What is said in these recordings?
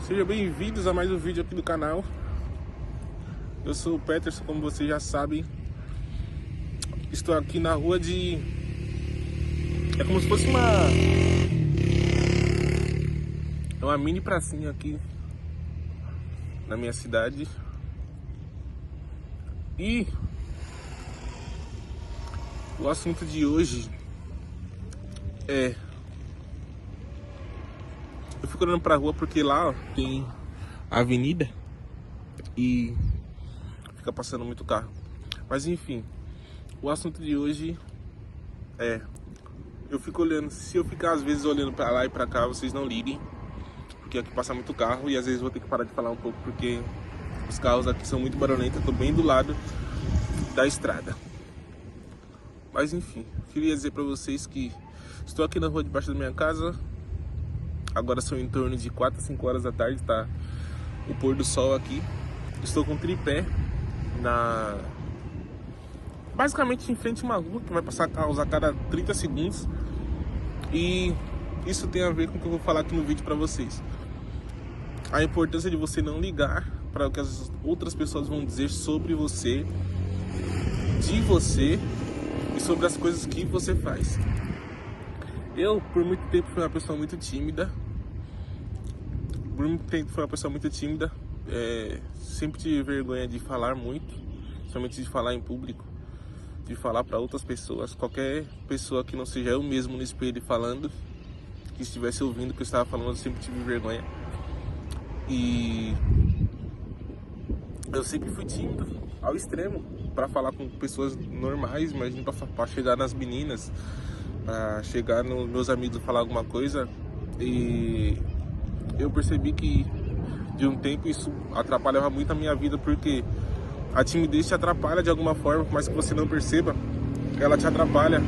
Sejam bem-vindos a mais um vídeo aqui do canal. Eu sou o Peterson, como vocês já sabem. Estou aqui na rua de... É como se fosse uma mini pracinha aqui na minha cidade. E o assunto de hoje é... Eu fico olhando pra rua porque lá, ó, tem a avenida e fica passando muito carro. Mas enfim, o assunto de hoje é... Eu fico olhando, se eu ficar às vezes olhando pra lá e pra cá, vocês não liguem, porque aqui passa muito carro e às vezes vou ter que parar de falar um pouco porque os carros aqui são muito barulhentos. Eu tô bem do lado da estrada. Mas enfim, queria dizer pra vocês que estou aqui na rua debaixo da minha casa. Agora são em torno de 4 a 5 horas da tarde, tá o pôr do sol aqui. Estou com um tripé basicamente em frente a uma rua que vai passar carros a cada 30 segundos. E isso tem a ver com o que eu vou falar aqui no vídeo pra vocês. A importância de você não ligar para o que as outras pessoas vão dizer sobre você, de você e sobre as coisas que você faz. Eu, por muito tempo, fui uma pessoa muito tímida. Sempre tive vergonha de falar muito, somente de falar em público, de falar para outras pessoas. Qualquer pessoa que não seja eu mesmo no espelho falando, que estivesse ouvindo o que eu estava falando, eu sempre tive vergonha. E eu sempre fui tímido ao extremo para falar com pessoas normais, imagina para chegar nas meninas, para chegar nos meus amigos e falar alguma coisa. E eu percebi que de um tempo isso atrapalhava muito a minha vida, porque a timidez te atrapalha de alguma forma, mas que você não perceba, ela te atrapalha,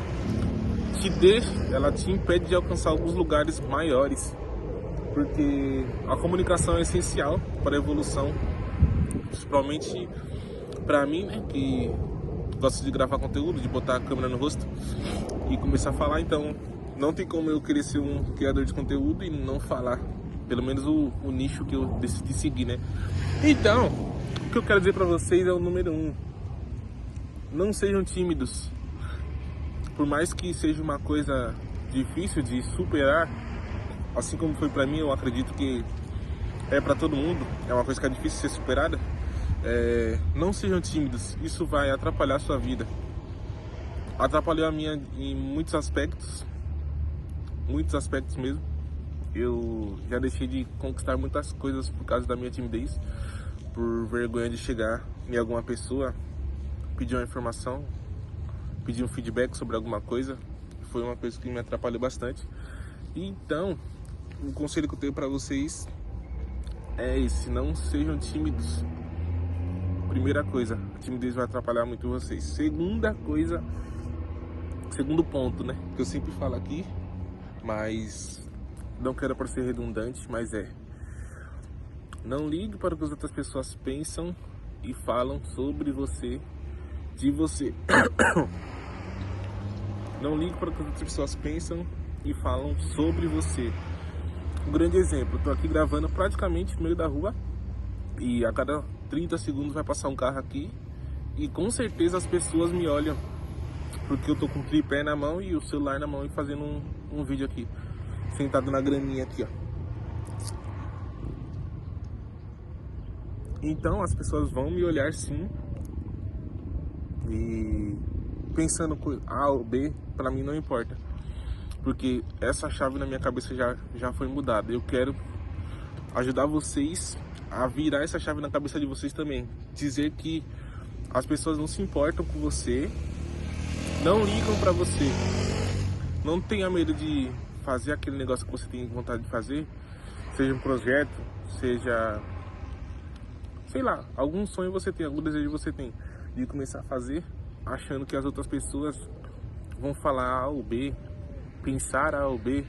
ela te impede de alcançar alguns lugares maiores, porque a comunicação é essencial para a evolução, principalmente para mim, né, que gosto de gravar conteúdo, de botar a câmera no rosto e começar a falar. Então não tem como eu querer ser um criador de conteúdo e não falar, pelo menos o nicho que eu decidi seguir, né? Então, o que eu quero dizer pra vocês é o número 1. Não sejam tímidos. Por mais que seja uma coisa difícil de superar, assim como foi pra mim, eu acredito que é pra todo mundo, é uma coisa que é difícil de ser superada. Não sejam tímidos, isso vai atrapalhar a sua vida. Atrapalhou a minha em muitos aspectos mesmo. Eu já deixei de conquistar muitas coisas por causa da minha timidez, por vergonha de chegar em alguma pessoa, pedir uma informação, pedir um feedback sobre alguma coisa. Foi uma coisa que me atrapalhou bastante. Então, o conselho que eu tenho para vocês é esse: não sejam tímidos. Primeira coisa, a timidez vai atrapalhar muito vocês. Segundo ponto, né, que eu sempre falo aqui, mas não quero parecer redundante, mas não ligue para o que as outras pessoas pensam e falam sobre você, de você. Não ligue para o que as outras pessoas pensam e falam sobre você. Um grande exemplo, estou aqui gravando praticamente no meio da rua e a cada 30 segundos vai passar um carro aqui e com certeza as pessoas me olham porque eu tô com o tripé na mão e o celular na mão e fazendo um vídeo aqui, sentado na graminha aqui, ó. Então as pessoas vão me olhar sim, e pensando com A ou B, pra mim não importa, porque essa chave na minha cabeça já foi mudada. Eu quero ajudar vocês a virar essa chave na cabeça de vocês também, dizer que as pessoas não se importam com você, não ligam pra você. Não tenha medo de fazer aquele negócio que você tem vontade de fazer, seja um projeto, seja, sei lá, algum sonho você tem, algum desejo você tem, de começar a fazer, achando que as outras pessoas vão falar A ou B, pensar A ou B.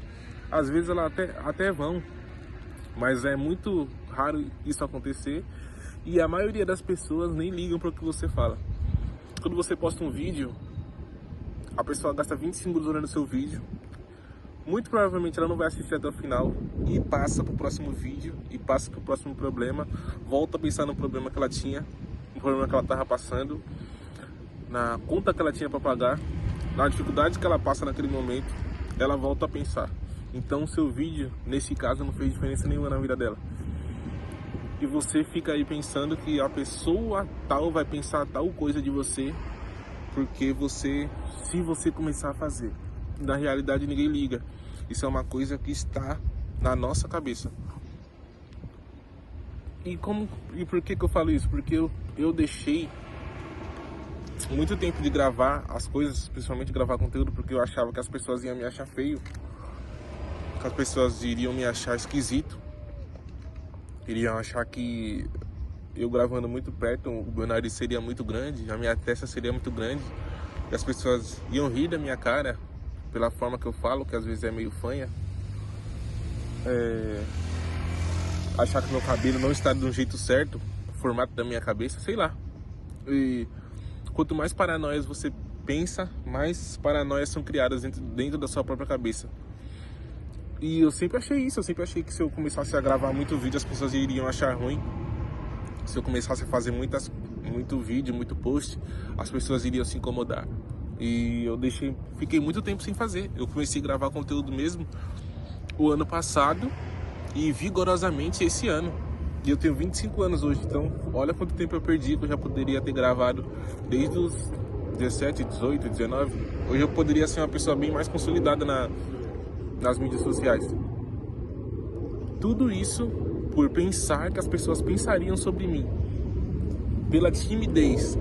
Às vezes elas até vão, mas é muito raro isso acontecer, e a maioria das pessoas nem ligam para o que você fala. Quando você posta um vídeo, a pessoa gasta 20 segundos olhando seu vídeo, muito provavelmente ela não vai assistir até o final e passa pro próximo vídeo e passa pro próximo problema, volta a pensar no problema que ela tinha, no problema que ela tava passando, na conta que ela tinha para pagar, na dificuldade que ela passa naquele momento, ela volta a pensar. Então o seu vídeo, nesse caso, não fez diferença nenhuma na vida dela. E você fica aí pensando que a pessoa tal vai pensar tal coisa de você, porque se você começar a fazer. Na realidade ninguém liga. Isso é uma coisa que está na nossa cabeça. E por que eu falo isso? Porque eu deixei muito tempo de gravar as coisas, principalmente gravar conteúdo, porque eu achava que as pessoas iam me achar feio, que as pessoas iriam me achar esquisito, iriam achar que eu gravando muito perto, o meu nariz seria muito grande, a minha testa seria muito grande, e as pessoas iam rir da minha cara pela forma que eu falo, que às vezes é meio fanha, achar que meu cabelo não está do jeito certo, o formato da minha cabeça, sei lá. E quanto mais paranoias você pensa, mais paranoias são criadas dentro da sua própria cabeça. E eu sempre achei isso, eu sempre achei que se eu começasse a gravar muito vídeo, as pessoas iriam achar ruim. Se eu começasse a fazer muito vídeo, muito post, as pessoas iriam se incomodar. E eu fiquei muito tempo sem fazer. Eu comecei a gravar conteúdo mesmo o ano passado e vigorosamente esse ano. E eu tenho 25 anos hoje, então olha quanto tempo eu perdi, que eu já poderia ter gravado desde os 17, 18, 19. Hoje eu poderia ser uma pessoa bem mais consolidada nas mídias sociais. Tudo isso por pensar que as pessoas pensariam sobre mim. Pela timidez.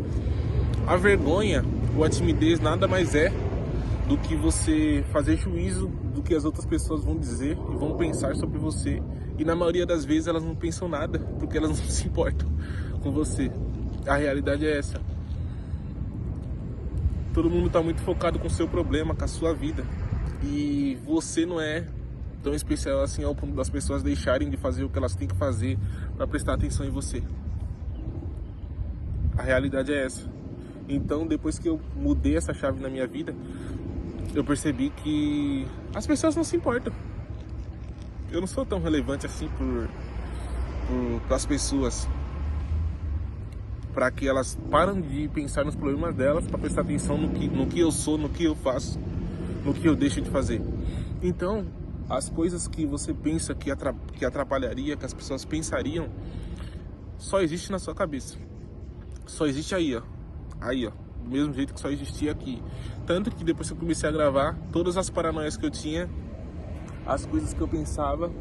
A vergonha ou a timidez nada mais é do que você fazer juízo do que as outras pessoas vão dizer e vão pensar sobre você. E na maioria das vezes elas não pensam nada, porque elas não se importam com você. A realidade é essa. Todo mundo está muito focado com o seu problema, com a sua vida. E você não é tão especial assim ao ponto das pessoas deixarem de fazer o que elas têm que fazer para prestar atenção em você. A realidade é essa. Então, depois que eu mudei essa chave na minha vida, eu percebi que as pessoas não se importam. Eu não sou tão relevante assim para as pessoas, para que elas param de pensar nos problemas delas, para prestar atenção no que eu sou, no que eu faço, no que eu deixo de fazer. Então, as coisas que você pensa que atrapalharia, que as pessoas pensariam, só existe na sua cabeça. Só existe aí, ó. Aí, ó. Do mesmo jeito que só existia aqui. Tanto que depois que eu comecei a gravar, todas as paranoias que eu tinha, as coisas que eu pensava,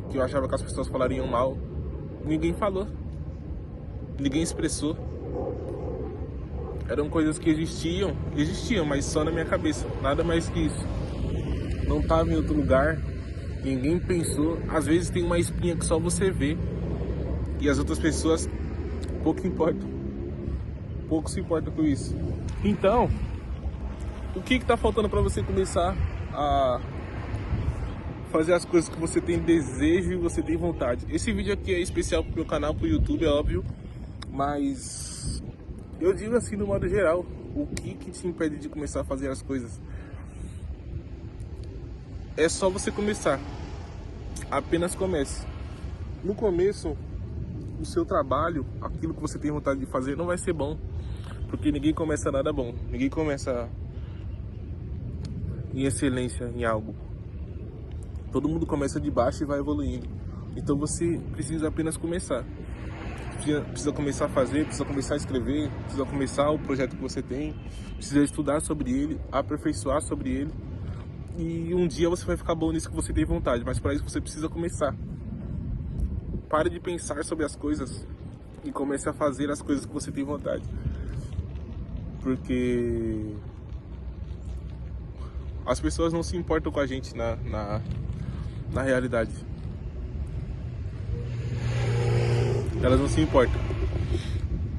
que eu achava que as pessoas falariam mal, ninguém falou. Ninguém expressou. Eram coisas que existiam, mas só na minha cabeça. Nada mais que isso. Não estava em outro lugar. Ninguém pensou. Às vezes tem uma espinha que só você vê. E as outras pessoas pouco se importam com isso. Então, o que está faltando para você começar a fazer as coisas que você tem desejo e você tem vontade? Esse vídeo aqui é especial pro meu canal, pro YouTube, é óbvio, mas eu digo assim no modo geral, o que te impede de começar a fazer as coisas? É só você começar. Apenas comece. No começo, o seu trabalho, aquilo que você tem vontade de fazer, não vai ser bom, porque ninguém começa nada bom, ninguém começa em excelência em algo. Todo mundo começa de baixo e vai evoluindo. Então você precisa apenas começar. Precisa começar a fazer, precisa começar a escrever, precisa começar o projeto que você tem, precisa estudar sobre ele, aperfeiçoar sobre ele, e um dia você vai ficar bom nisso que você tem vontade, mas para isso você precisa começar. Pare de pensar sobre as coisas e comece a fazer as coisas que você tem vontade. Porque as pessoas não se importam com a gente na realidade. Elas não se importam.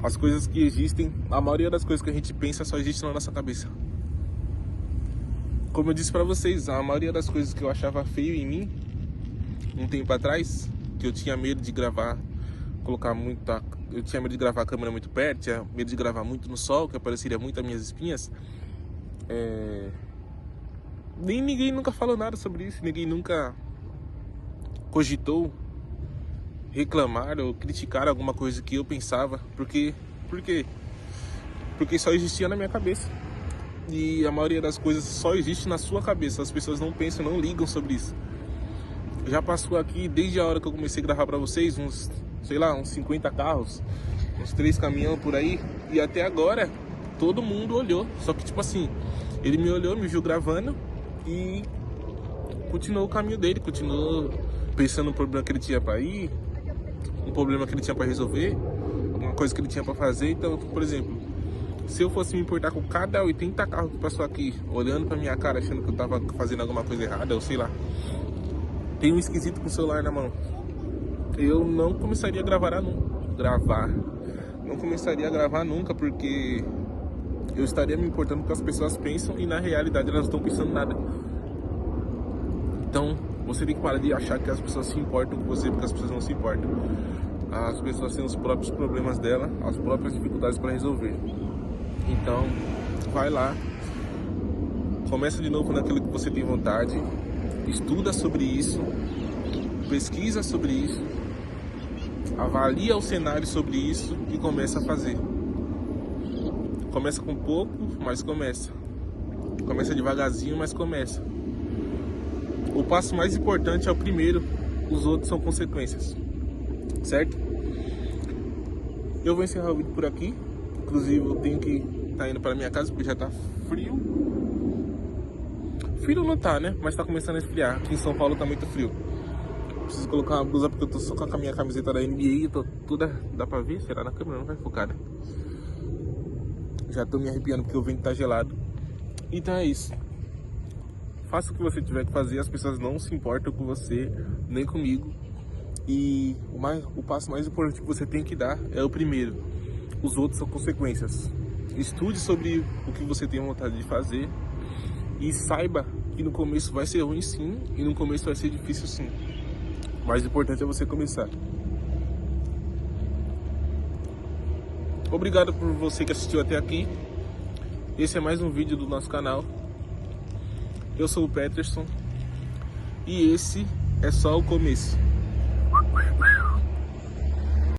As coisas que existem, a maioria das coisas que a gente pensa só existe na nossa cabeça. Como eu disse pra vocês, a maioria das coisas que eu achava feio em mim, um tempo atrás, que eu tinha medo de gravar, eu tinha medo de gravar a câmera muito perto, tinha medo de gravar muito no sol, que apareceria muito as minhas espinhas, Nem ninguém nunca falou nada sobre isso, ninguém nunca cogitou reclamar ou criticar alguma coisa que eu pensava, por quê? Porque só existia na minha cabeça. E a maioria das coisas só existe na sua cabeça. As pessoas não pensam, não ligam sobre isso. Já passou aqui, desde a hora que eu comecei a gravar pra vocês, uns, sei lá, uns 50 carros, uns 3 caminhões por aí. E até agora, todo mundo olhou. Só que, tipo assim, ele me olhou, me viu gravando e continuou o caminho dele. Continuou pensando no problema que ele tinha pra ir, um problema que ele tinha pra resolver, alguma coisa que ele tinha pra fazer. Então, por exemplo, se eu fosse me importar com cada 80 carros que passou aqui, olhando pra minha cara, achando que eu tava fazendo alguma coisa errada, ou sei lá, tem um esquisito com o celular na mão, eu não começaria a não começaria a gravar nunca, porque eu estaria me importando com o que as pessoas pensam e na realidade elas não estão pensando nada. Então, você tem que parar de achar que as pessoas se importam com você, porque as pessoas não se importam. As pessoas têm os próprios problemas dela, as próprias dificuldades para resolver. Então, vai lá, começa de novo naquilo que você tem vontade, estuda sobre isso, pesquisa sobre isso, avalia o cenário sobre isso e começa a fazer. Começa com pouco, mas começa. Começa devagarzinho, mas começa. O passo mais importante é o primeiro, os outros são consequências, certo? Eu vou encerrar o vídeo por aqui. Inclusive eu tenho que estar indo para minha casa porque já tá frio. Frio não tá, né? Mas tá começando a esfriar. Aqui em São Paulo tá muito frio. Preciso colocar uma blusa porque eu tô só com a minha camiseta da NBA e tô toda... Dá pra ver? Será na câmera? Não vai focar, né? Já tô me arrepiando porque o vento tá gelado. Então é isso. Faça o que você tiver que fazer. As pessoas não se importam com você, nem comigo. E o passo mais importante que você tem que dar é o primeiro. Os outros são consequências. Estude sobre o que você tem vontade de fazer e saiba que no começo vai ser ruim sim e no começo vai ser difícil sim. O mais importante é você começar. Obrigado por você que assistiu até aqui. Esse é mais um vídeo do nosso canal. Eu sou o Peterson e esse é só o começo.